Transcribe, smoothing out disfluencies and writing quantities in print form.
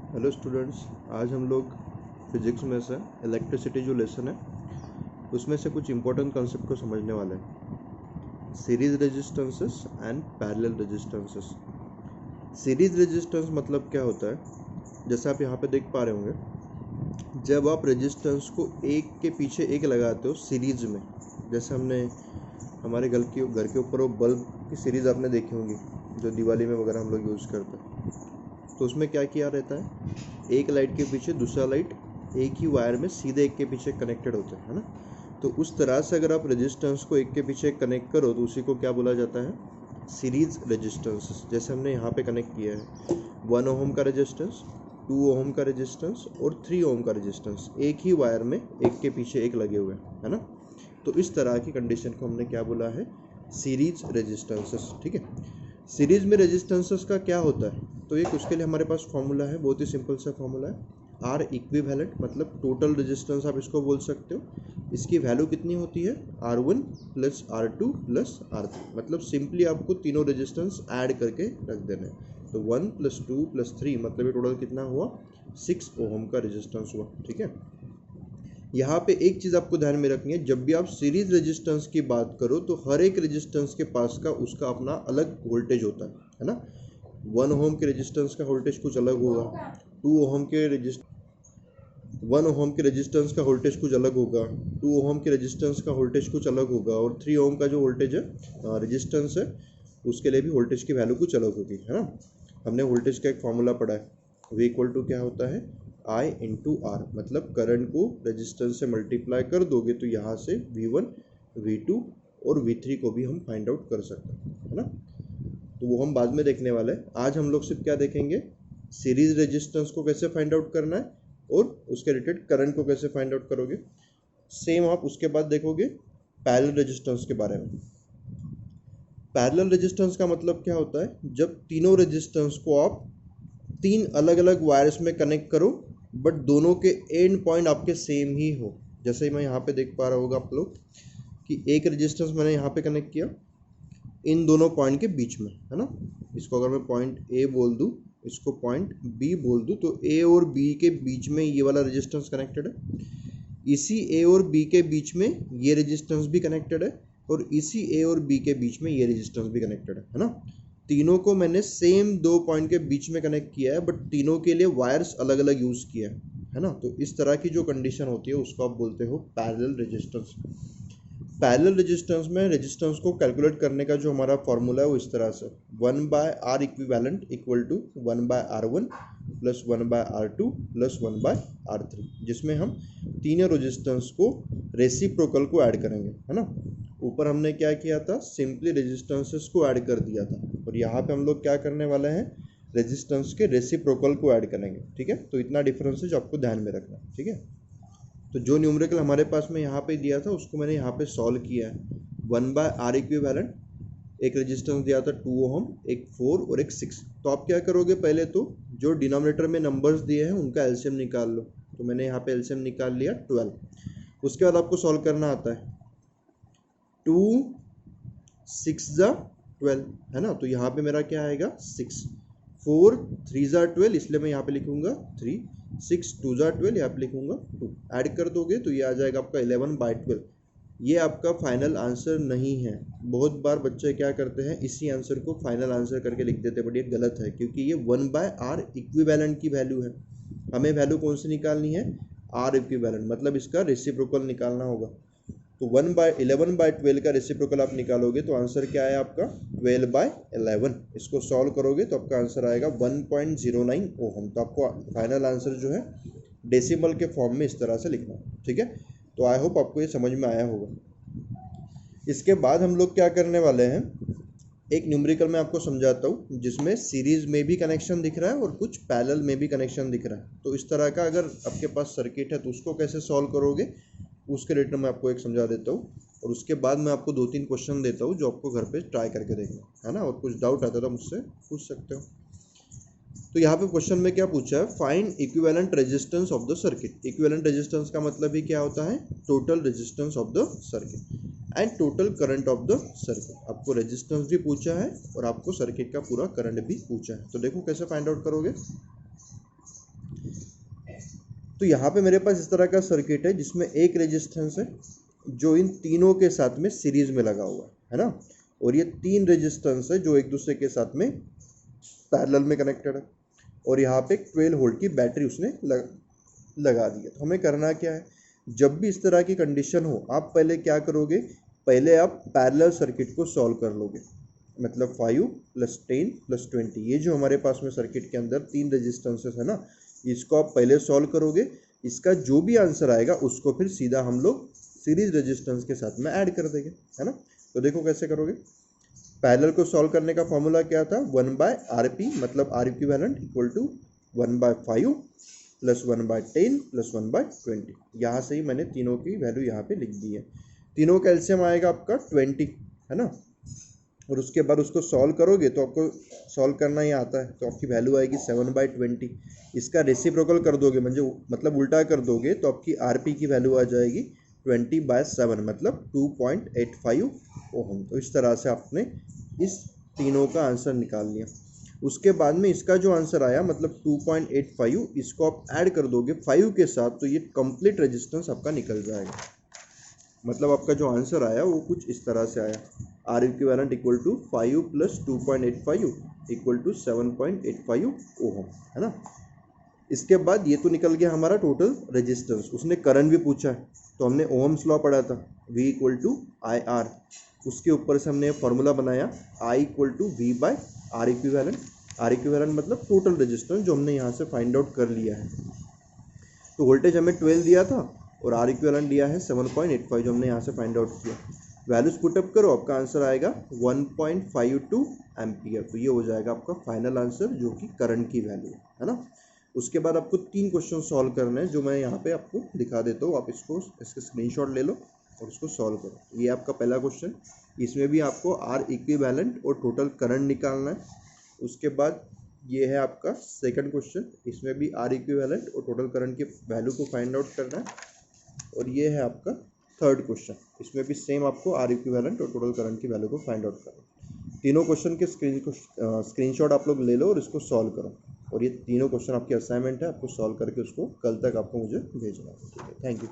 Hello students, आज हम लोग फिजिक्स में से इलेक्ट्रिसिटी जो लेसन है उसमें से कुछ इंपॉर्टेंट कॉन्सेप्ट को समझने वाले हैं। Series resistances and parallel resistances. Series resistance मतलब क्या होता है, जैसे आप यहाँ पे देख पा रहे होंगे, जब आप रेजिस्टेंस को एक के पीछे एक लगाते हो सीरीज में, जैसे हमने हमारे घर के ऊपर वो बल्ब की सीरीज आपने देखी होंगी जो दिवाली में वगैरह हम लोग यूज़ करते हैं। तो उसमें क्या किया रहता है, एक लाइट के पीछे दूसरा लाइट एक ही वायर में सीधे एक के पीछे कनेक्टेड होते हैं, है ना। तो उस तरह से अगर आप रेजिस्टेंस को एक के पीछे कनेक्ट करो तो उसी को क्या बोला जाता है, सीरीज रेजिस्टेंस। जैसे हमने यहाँ पे कनेक्ट किया है 1 ओम का रेजिस्टेंस, 2 ओम का रेजिस्टेंस और 3 ओम का रेजिस्टेंस, एक ही वायर में एक के पीछे एक लगे हुए हैं, है ना। तो इस तरह की कंडीशन को हमने क्या बोला है, सीरीज रेजिस्टेंसेस। ठीक है, सीरीज में रेजिस्टेंसेस का क्या होता है, तो एक उसके लिए हमारे पास फॉर्मूला है, बहुत ही सिंपल सा फॉर्मूला है। आर इक्विवेलेंट मतलब टोटल रेजिस्टेंस आप इसको बोल सकते हो। इसकी वैल्यू कितनी होती है, R1 plus R2 plus R3। मतलब सिंपली आपको तीनों रेजिस्टेंस ऐड करके रख देना है। तो 1 प्लस 2 प्लस 3 मतलब ये टोटल कितना हुआ, 6 ओम का रेजिस्टेंस हुआ। ठीक है, यहाँ पे एक चीज़ आपको ध्यान में रखनी है, जब भी आप सीरीज रेजिस्टेंस की बात करो तो हर एक रेजिस्टेंस के पास का उसका अपना अलग वोल्टेज होता है ना। 1 ओम के रेजिस्टेंस का वोल्टेज कुछ अलग होगा, 2 ओम के 1 ओम के रेजिस्टेंस का वोल्टेज कुछ अलग होगा, 2 ओम के रेजिस्टेंस का वोल्टेज कुछ अलग होगा, और 3 ओम का जो वोल्टेज है रेजिस्टेंस है उसके लिए भी वोल्टेज की वैल्यू कुछ अलग होगी, है ना। हमने वोल्टेज का एक फॉर्मूला पढ़ा है, V इक्वल टू क्या होता है, I इंटू आर। मतलब करंट को रेजिस्टेंस से मल्टीप्लाई कर दोगे तो यहाँ से V1, V2 और V3 को भी हम फाइंड आउट कर सकते हैं, है ना। तो वो हम बाद में देखने वाले हैं। आज हम लोग सिर्फ क्या देखेंगे, सीरीज रेजिस्टेंस को कैसे फाइंड आउट करना है और उसके रिलेटेड करंट को कैसे फाइंड आउट करोगे। सेम आप उसके बाद देखोगे पैरेलल रेजिस्टेंस के बारे में। पैरेलल रेजिस्टेंस का मतलब क्या होता है, जब तीनों रेजिस्टेंस को आप तीन अलग अलग वायर्स में कनेक्ट करो बट दोनों के एंड पॉइंट आपके सेम ही हो। जैसे मैं यहाँ पे देख पा रहा होगा आप लोग कि एक रेजिस्टेंस मैंने यहाँ पे कनेक्ट किया इन दोनों पॉइंट के बीच में, है ना। इसको अगर मैं पॉइंट ए बोल दूँ, इसको पॉइंट बी बोल दूँ, तो ए और बी के बीच में ये वाला रेजिस्टेंस कनेक्टेड है, इसी ए और बी के बीच में ये रेजिस्टेंस भी कनेक्टेड है, और इसी ए और बी के बीच में ये रेजिस्टेंस भी कनेक्टेड है ना। तीनों को मैंने सेम दो पॉइंट के बीच में कनेक्ट किया है बट तीनों के लिए वायर्स अलग अलग यूज़ किया है ना। तो इस तरह की जो कंडीशन होती है उसको आप बोलते हो पैरेलल रेजिस्टेंस। पैरेलल रेजिस्टेंस में रेजिस्टेंस को कैलकुलेट करने का जो हमारा फॉर्मूला है वो इस तरह से, 1/R equivalent equal to 1/R1 plus 1/R2 plus 1/R3, जिसमें हम तीनों रेजिस्टेंस को रेसिप्रोकल को ऐड करेंगे, है ना। ऊपर हमने क्या किया था, सिंपली रेजिस्टेंसेस को ऐड कर दिया था, और यहाँ पे हम लोग क्या करने वाले हैं, रेजिस्टेंस के रेसिप्रोकल को ऐड करेंगे। ठीक है, तो इतना डिफरेंस है जो आपको ध्यान में रखना है। ठीक है, तो जो न्यूमेरिकल हमारे पास में यहाँ पे दिया था उसको मैंने यहाँ पे सॉल्व किया है। 1/R इक्विवेलेंट, एक रेजिस्टेंस दिया था 2 ओम, एक 4 और एक 6। तो आप क्या करोगे, पहले तो जो डिनोमिनेटर में नंबर्स दिए हैं उनका एलसीएम निकाल लो। तो मैंने यहाँ पे एलसीएम निकाल लिया 12। उसके बाद आपको सॉल्व करना आता है, 2 6 जा 12, है ना। तो यहाँ पे मेरा क्या आएगा 6, 4 3 जा 12, इसलिए मैं यहाँ पे लिखूंगा 3, 6 2 जा 12, यहाँ पे लिखूंगा 2। ऐड कर दोगे तो ये आ जाएगा आपका 11/12। ये आपका फाइनल आंसर नहीं है। बहुत बार बच्चे क्या करते हैं, इसी आंसर को फाइनल आंसर करके लिख देते हैं, बट ये गलत है क्योंकि ये 1/R इक्विवेलेंट की वैल्यू है। हमें वैल्यू कौन सी निकालनी है, R इक्विवेलेंट, मतलब इसका रेसिप्रोकल निकालना होगा। तो 11/12 का रेसिप्रोकल आप निकालोगे तो आंसर क्या है आपका 12/11। इसको सॉल्व करोगे तो आपका आंसर आएगा 1.09 ओम। तो आपको फाइनल आंसर जो है डेसिमल के फॉर्म में इस तरह से लिखना है। ठीक है, तो आई होप आपको ये समझ में आया होगा। इसके बाद हम लोग क्या करने वाले हैं, एक न्यूमेरिकल मैं आपको समझाता हूँ जिसमें सीरीज में भी कनेक्शन दिख रहा है और कुछ पैरेलल में भी कनेक्शन दिख रहा है। तो इस तरह का अगर आपके पास सर्किट है तो उसको कैसे सॉल्व करोगे उसके रिलेटेड मैं आपको एक समझा देता हूँ, और उसके बाद मैं आपको 2-3 क्वेश्चन देता हूँ जो आपको घर पे ट्राई करके देखना है ना। और कुछ डाउट आता था मुझसे पूछ सकते हो। तो यहाँ पे क्वेश्चन में क्या पूछा है, find equivalent resistance of the circuit. Equivalent resistance का मतलब ही क्या होता है, total resistance of the circuit and total current of the circuit. आपको रेजिस्टेंस भी पूछा है और आपको सर्किट का पूरा करंट भी पूछा है। तो देखो कैसे फाइंड आउट करोगे। तो यहाँ पे मेरे पास इस तरह का सर्किट है जिसमें एक रेजिस्टेंस है जो इन तीनों के साथ में सीरीज में लगा हुआ है ना, और ये 3 रेजिस्टेंस है जो एक दूसरे के साथ में पैरेलल में कनेक्टेड है, और यहाँ पे 12 वोल्ट की बैटरी उसने लगा दी है। तो हमें करना क्या है, जब भी इस तरह की कंडीशन हो आप पहले क्या करोगे, पहले आप पैरेलल सर्किट को सॉल्व कर लोगे, मतलब 5 + 10 + 20, ये जो हमारे पास में सर्किट के अंदर 3 रेजिस्टेंसेस है ना, इसको आप पहले सॉल्व करोगे, इसका जो भी आंसर आएगा उसको फिर सीधा हम लोग सीरीज रेजिस्टेंस के साथ में ऐड कर देंगे, है ना। तो देखो कैसे करोगे। पैरेलल को सॉल्व करने का फॉर्मूला क्या था, 1/RP, मतलब R इक्विवेलेंट इक्वल टू 1/5 + 1/10 + 1/20। यहाँ से ही मैंने तीनों की वैल्यू यहाँ पे लिख दी है। तीनों का एलसीएम आएगा आपका 20, है ना, और उसके बाद उसको सॉल्व करोगे तो आपको सॉल्व करना ही आता है, तो आपकी वैल्यू आएगी 7/20। इसका रेसिप्रोकल कर दोगे, मतलब उल्टा कर दोगे तो आपकी आरपी की वैल्यू आ जाएगी 20/7, मतलब 2.85 ओम। तो इस तरह से आपने इस तीनों का आंसर निकाल लिया। उसके बाद में इसका जो आंसर आया मतलब 2.85, इसको आप ऐड कर दोगे 5 के साथ, तो ये कंप्लीट रेजिस्टेंस आपका निकल जाएगा। मतलब आपका जो आंसर आया वो कुछ इस तरह से आया, R equivalent equal to 5 + 2.85 equal to 7.85 ohm, है ना। इसके बाद ये तो निकल गया हमारा टोटल रेजिस्टेंस। उसने करंट भी पूछा है, तो हमने ओहम्स लॉ पढ़ा था, V = IR, उसके ऊपर से हमने फॉर्मूला बनाया I = V/R equivalent. R equivalent मतलब टोटल रेजिस्टेंस जो हमने यहाँ से फाइंड आउट कर लिया है। तो वोल्टेज हमें 12 दिया था और R इक्विवेलेंट दिया है 7.85 जो हमने यहाँ से फाइंड आउट किया। वैल्यूज पुटअप करो, आपका आंसर आएगा 1.52 एम्पियर। तो ये हो जाएगा आपका फाइनल आंसर जो कि करंट की वैल्यू है ना। उसके बाद आपको 3 क्वेश्चन सॉल्व करने हैं जो मैं यहाँ पे आपको दिखा देता हूँ, आप इसके स्क्रीनशॉट ले लो और उसको सॉल्व करो। ये आपका पहला क्वेश्चन, इसमें भी आपको R इक्विवेलेंट और टोटल करंट निकालना है। उसके बाद ये है आपका सेकंड क्वेश्चन, इसमें भी R इक्विवेलेंट और टोटल करंट की वैल्यू को फाइंड आउट करना है। और ये है आपका थर्ड क्वेश्चन, इसमें भी सेम आपको R इक्विवेलेंट और टोटल करंट की वैल्यू को फाइंड आउट करना है। तीनों क्वेश्चन के स्क्रीनशॉट आप लोग ले लो और इसको सॉल्व करो। और ये तीनों क्वेश्चन आपकी असाइनमेंट है, आपको सॉल्व करके उसको कल तक आपको मुझे भेजना है। ठीक है, थैंक यू।